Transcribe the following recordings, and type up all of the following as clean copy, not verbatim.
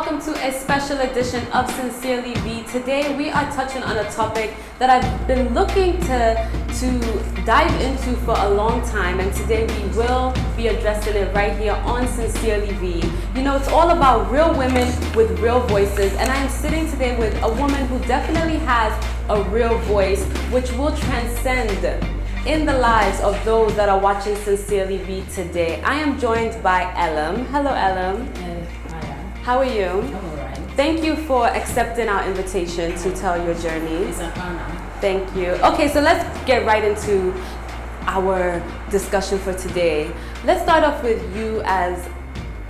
welcome to a special edition of Sincerely V. Today we are touching on a topic that I've been looking to dive into for a long time, and today we will be addressing it right here on Sincerely V. You know, it's all about real women with real voices, and I am sitting today with a woman who definitely has a real voice which will transcend in the lives of those that are watching Sincerely V today. I am joined by Elam. Hello, Elam. How are you? I'm alright. Thank you for accepting our invitation to tell your journey. It's an honor. Thank you. Okay, so let's get right into our discussion for today. Let's start off with you as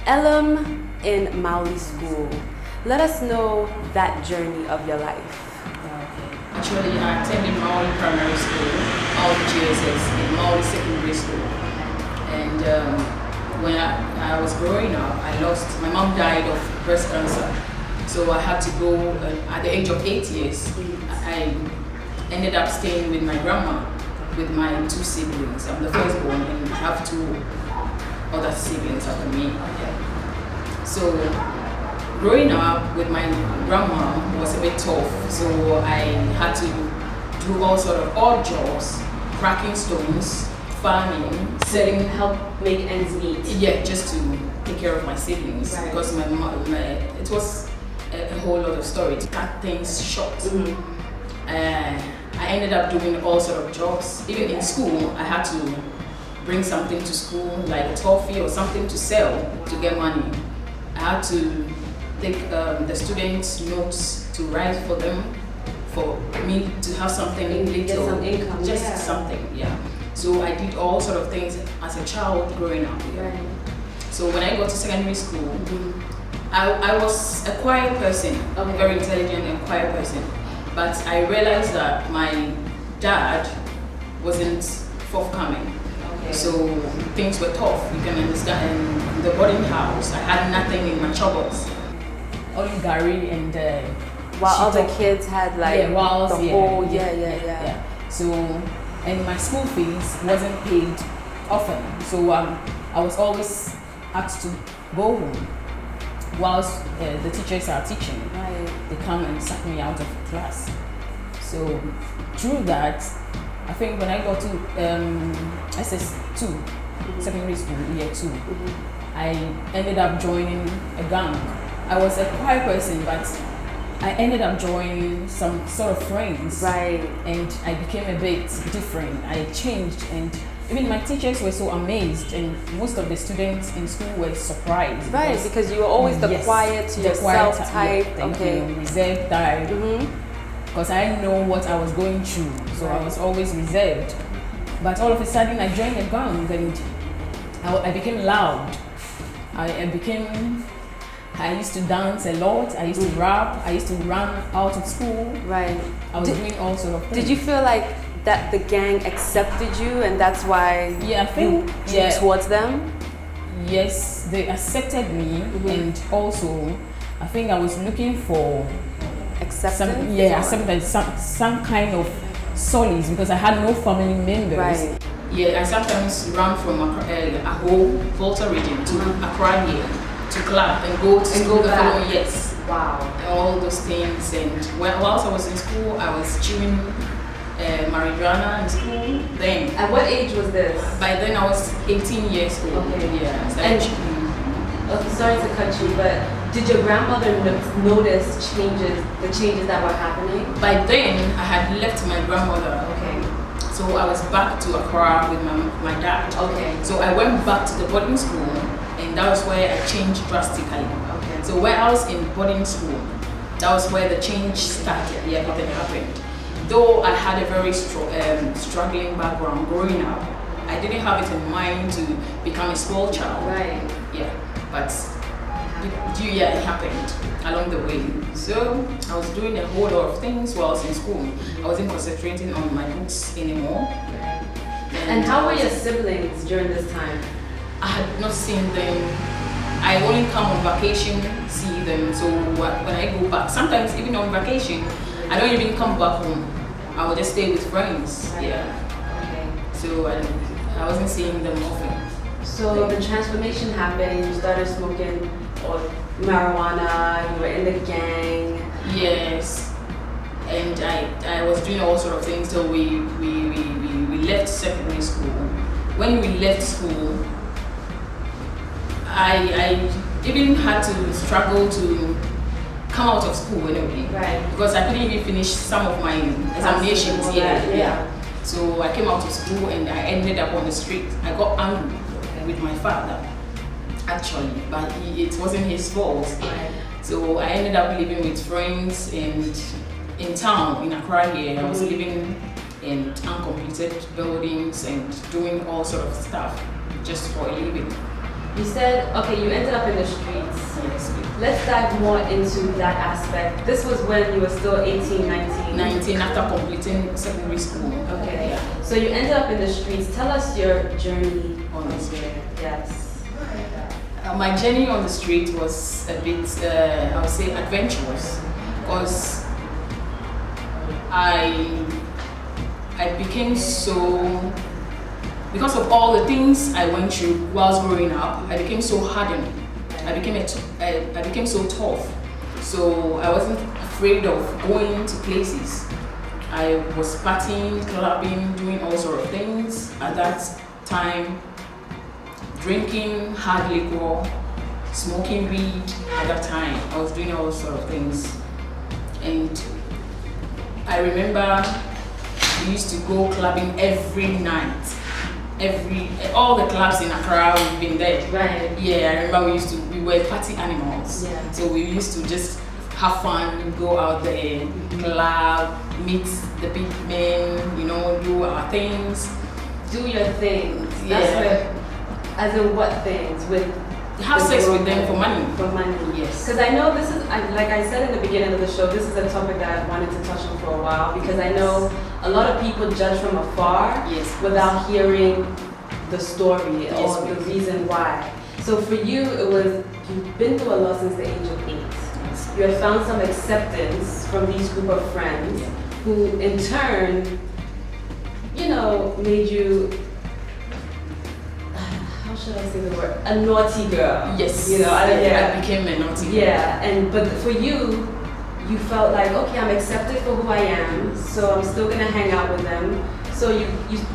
Elam in Maui School. Let us know that journey of your life. Actually, I attended Maui Primary School, Maui GSS, in Maui Secondary School. And when I was growing up, my mom died of breast cancer. So I had to go, at the age of 8 years, I ended up staying with my grandma, with my two siblings. I'm the firstborn and I have two other siblings after me. So growing up with my grandma was a bit tough, so I had to do all sort of odd jobs, cracking stones, farming, selling. Help make ends meet. Yeah, just to take care of my siblings, right. Because my mom, it was a whole lot of story to cut things short. I ended up doing all sort of jobs. Even in school, I had to bring something to school, like a toffee or something to sell to get money. I had to take the students' notes to write for them, for me to have something little, get some income, just something, yeah. So I did all sort of things as a child growing up. Right. So when I got to secondary school, I was a quiet person, okay. Very intelligent and quiet person. But I realized that my dad wasn't forthcoming. Okay. So things were tough, you can understand. In the boarding house, I had nothing in my troubles. Only Gary and while other kids had like the whole So and my school fees wasn't paid often, so I was always asked to go home whilst the teachers are teaching. Right. They come and suck me out of class. So through that, I think when I got to SS2, secondary school, year 2, I ended up joining a gang. I was a quiet person, but I ended up joining some sort of friends. Right. And I became a bit different. I changed, and even my teachers were so amazed, and most of the students in school were surprised. Right, because you were always the quiet, to yourself type. Reserved type. Because I know what I was going through, so I was always reserved. But all of a sudden, I joined a gang, and I became loud. I used to dance a lot, I used to rap, I used to run out of school. Right. I was doing all sort of things. Did you feel like that the gang accepted you and that's why I think you drew towards them? Yes, they accepted me, and also I think I was looking for acceptance, some kind of solace, because I had no family members. Right. Yeah, I sometimes run from a whole Volta region to Accra here, to club and go to school the following year. Wow. And all those things. And whilst I was in school, I was chewing marijuana in school. Then. At what age was this? By then I was 18 years old. Okay. Yeah. Sorry to cut you, but did your grandmother notice the changes that were happening? By then I had left my grandmother. Okay. So I was back to Accra with my dad. Okay. So I went back to the boarding school, and that was where I changed drastically. Okay. So when I was in boarding school, that was where the change started. Yeah, everything happened. Though I had a very struggling background growing up, I didn't have it in mind to become a small child. Right. Yeah, but it happened along the way. So I was doing a whole lot of things while I was in school. I wasn't concentrating on my books anymore. And how were your siblings during this time? I had not seen them. I only come on vacation, see them. So when I go back, sometimes even on vacation, I don't even come back home. I will just stay with friends. Yeah. Okay. So I wasn't seeing them often. So the transformation happened, you started smoking or marijuana, you were in the gang. Yes, and I was doing all sort of things till we left secondary school. When we left school, I even had to struggle to come out of school anyway, Right. because I couldn't even finish some of my examinations. Yeah. So I came out of school and I ended up on the street. I got angry with my father, actually, but it wasn't his fault. Right. So I ended up living with friends and in town, in Accra here. I was living in uncompleted buildings and doing all sort of stuff just for a living. You said, okay, you ended up in the streets. Yes. Let's dive more into that aspect. This was when you were still 18, 19? 19 after completing secondary school. Okay. Yeah. So you ended up in the streets. Tell us your journey On the street. Yes. My journey on the street was a bit, I would say, adventurous, because I became so, because of all the things I went through whilst growing up, I became so hardened. I became so tough. So I wasn't afraid of going to places. I was partying, clubbing, doing all sort of things at that time. Drinking hard liquor, smoking weed at that time. I was doing all sort of things. And I remember we used to go clubbing every night. All the clubs in Accra, we've been there. Right. Yeah, I remember we were party animals. Yeah. So we used to just have fun, go out there, club, meet the big men, do our things. Do your things. Yeah. That's where, as in what things? Have sex with them for money. For money. Yes. Because I know this is, like I said in the beginning of the show, this is a topic that I've wanted to touch on for a while, because I know a lot of people judge from afar. Yes. Without hearing the story Yes, or the please. reason why. So for you, it was, you've been through a lot since the age of 8. Yes. You had found some acceptance from these group of friends who in turn, made you, how should I say the word? A naughty girl. Yes. I became a naughty girl. Yeah, but for you, you felt like, okay, I'm accepted for who I am, so I'm still gonna hang out with them. So you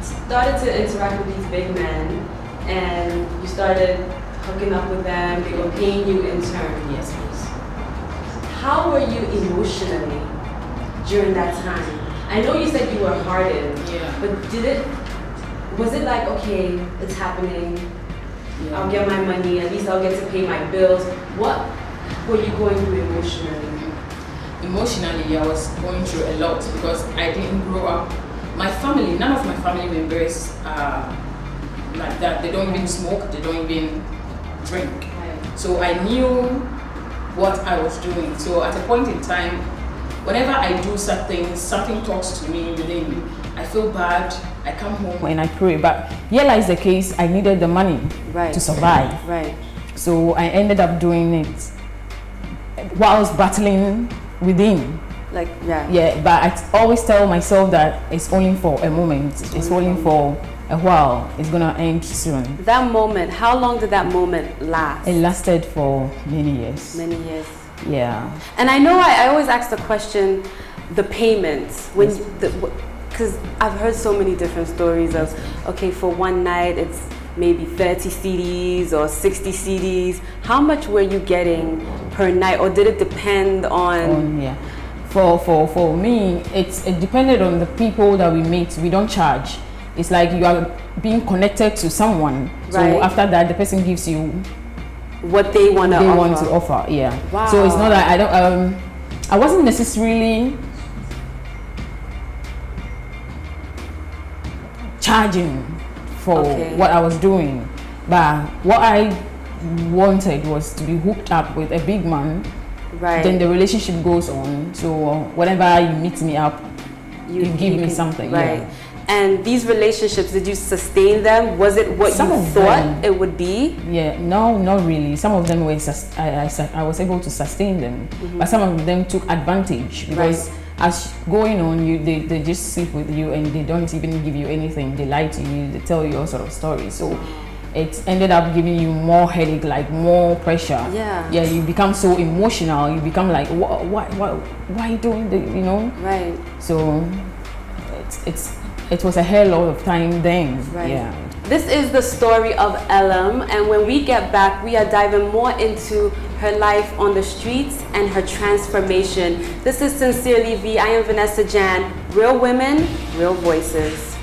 started to interact with these big men, and you started hooking up with them. They were paying you in turn. Yes, please. How were you emotionally during that time? I know you said you were hardened, Yeah. but was it like, okay, it's happening, Yeah. I'll get my money, at least I'll get to pay my bills? What were you going through emotionally? Emotionally, I was going through a lot because I didn't grow up. My family, none of my family members are like that. They don't even smoke, they don't even drink. Right. So I knew what I was doing. So at a point in time, whenever I do something talks to me within. I feel bad. I come home and I pray. But here lies the case. I needed the money to survive. Right. So I ended up doing it whilst battling within. Yeah, but I always tell myself that it's only for a moment. It's only for a while. It's gonna end soon. That moment, how long did that moment last? It lasted for many years. Many years. Yeah. And I know I always ask the question, the payments, when because I've heard so many different stories of, okay, for one night it's maybe 30 CDs or 60 CDs. How much were you getting per night, or did it depend on? Yeah. For me, it depended on the people that we meet. We don't charge. It's like you are being connected to someone. So after that, the person gives you what they want to offer. Yeah. Wow. So it's not like I wasn't necessarily charging for what I was doing, but what I wanted was to be hooked up with a big man. Right. Then the relationship goes on. So whenever you meet me up, you give me something. Right. Yeah. And these relationships, did you sustain them? Was it what you thought it would be? Yeah, no, not really. Some of them were, I was able to sustain them, but some of them took advantage because as going on, they just sleep with you and they don't even give you anything. They lie to you, they tell you all sort of stories. So it ended up giving you more headache, like more pressure. Yeah. Yeah, you become so emotional. You become like, why are you doing this? You know. Right. So it was a hell of a time then. Right. Yeah. This is the story of Elam, and when we get back, we are diving more into her life on the streets and her transformation. This is Sincerely V. I am Vanessa Gyan. Real women, real voices.